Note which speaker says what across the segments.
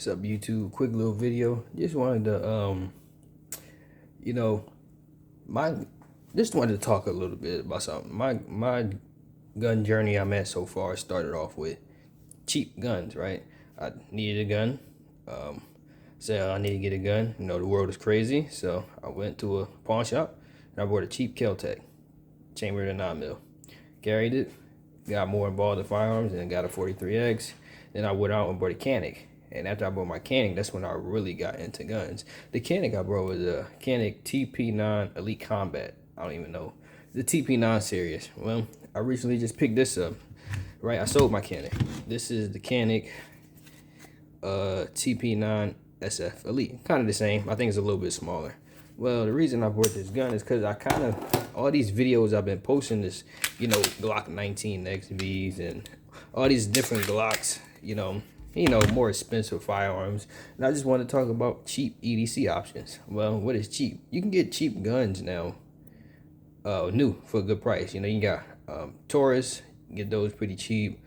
Speaker 1: What's up, YouTube? Quick little video. Just wanted to, you know, my just wanted to talk a little bit about something. My gun journey I'm at so far started off with cheap guns, right? I needed a gun. Said I need to get a gun. You know, the world is crazy, so I went to a pawn shop and I bought a cheap Kel-Tec chambered in 9mm. Carried it, got more involved in firearms, and got a 43X. Then I went out and bought a Canic. And after I bought my Canic, that's when I really got into guns. The Canic I brought was a Canic TP9 Elite Combat. I don't even know. The TP9 series. Well, I recently just picked this up. Right, I sold my Canic. This is the Canic TP9 SF Elite. Kind of the same. I think it's a little bit smaller. Well, the reason I bought this gun is because I kind of, all these videos I've been posting is, you know, Glock 19 XVs and all these different Glocks, you know, more expensive firearms. And I just want to talk about cheap EDC options. Well, what is cheap? You can get cheap guns now, new for a good price. You know, you got Taurus, get those pretty cheap.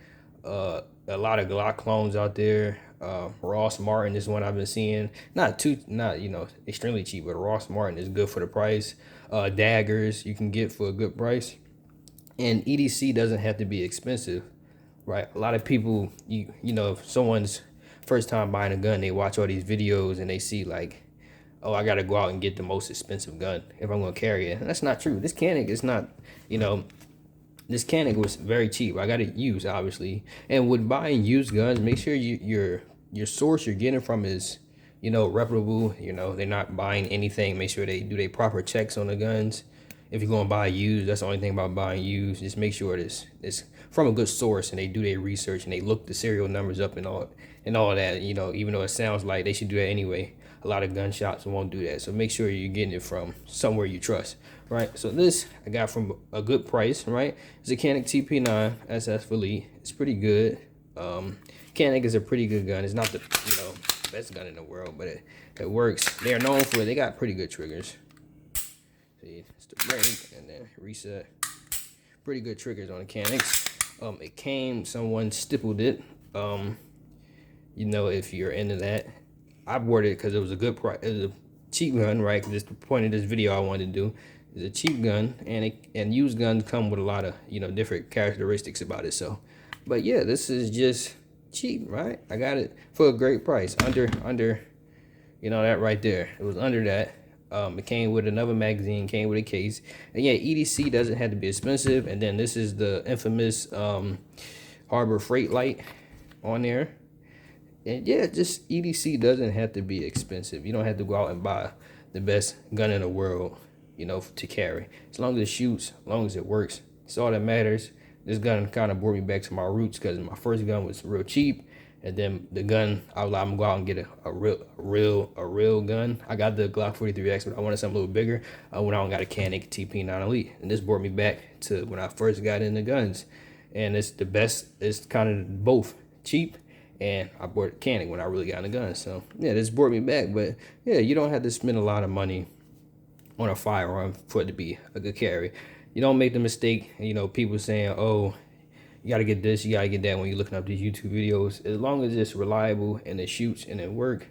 Speaker 1: A lot of Glock clones out there. Ross Martin is one I've been seeing. Not extremely cheap, but Ross Martin is good for the price. Daggers you can get for a good price. And EDC doesn't have to be expensive. Right, a lot of people, you know, if someone's first time buying a gun, they watch all these videos and they see like, oh, I gotta go out and get the most expensive gun if I'm gonna carry it. And that's not true. This Canic is not, you know, this Canic was very cheap. I got it used, obviously. And with buying used guns, make sure your source you're getting from is, you know, reputable. You know, they're not buying anything. Make sure they do their proper checks on the guns. If you're going to buy used, that's the only thing about buying used. Just make sure it's from a good source and they do their research and they look the serial numbers up and all that. You know, even though it sounds like they should do that anyway, a lot of gun shops won't do that. So make sure you're getting it from somewhere you trust, right? So this I got from a good price, right? It's a Canic TP9 SF Elite. It's pretty good. Canic is a pretty good gun. It's not the best gun in the world, but it works. They are known for it. They got pretty good triggers. See, it's the break and then reset. Pretty good triggers on the Canics. It came, someone stippled it. You know, if you're into that, I bought it because it was a good price. It was a cheap gun, right? Because the point of this video I wanted to do is a cheap gun, and used guns come with a lot of, you know, different characteristics about it. So, but yeah, this is just cheap, right? I got it for a great price, under, you know, that right there. It was under that. It came with another magazine, came with a case. And yeah, EDC doesn't have to be expensive. And then this is the infamous Harbor Freight light on there. And yeah, just EDC doesn't have to be expensive. You don't have to go out and buy the best gun in the world, you know, to carry. As long as it shoots, as long as it works, it's all that matters. This gun kind of brought me back to my roots because my first gun was real cheap. And then the gun, I'm gonna go out and get a real gun. I got the Glock 43X, but I wanted something a little bigger. I went out and got a Canic TP9 Elite, and this brought me back to when I first got into guns. And it's the best. It's kind of both cheap, and I bought a Canic when I really got into guns. So yeah, this brought me back. But yeah, you don't have to spend a lot of money on a firearm for it to be a good carry. You don't make the mistake, you know, people saying, oh, you gotta get this, you gotta get that when you're looking up these YouTube videos. As long as it's reliable and it shoots and it works,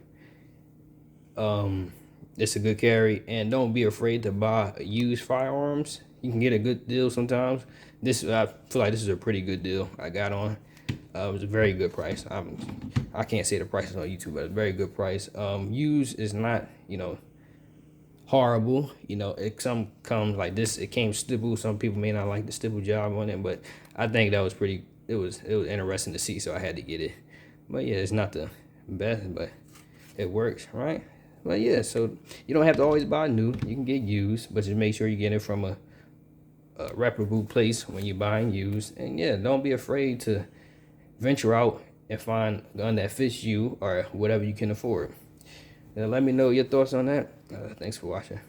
Speaker 1: it's a good carry. And don't be afraid to buy used firearms. You can get a good deal sometimes. I feel like this is a pretty good deal I got on. It was a very good price. I can't say the prices on YouTube, but it's a very good price. Used is not, you know, horrible. You know, some comes like this. It came stippled. Some people may not like the stipple job on it, but I think that was pretty. It was interesting to see, so I had to get it. But yeah, it's not the best, but it works, right? But yeah, so you don't have to always buy new. You can get used, but just make sure you get it from a reputable place when you're buying used. And yeah, don't be afraid to venture out and find a gun that fits you or whatever you can afford. Let me know your thoughts on that. Thanks for watching.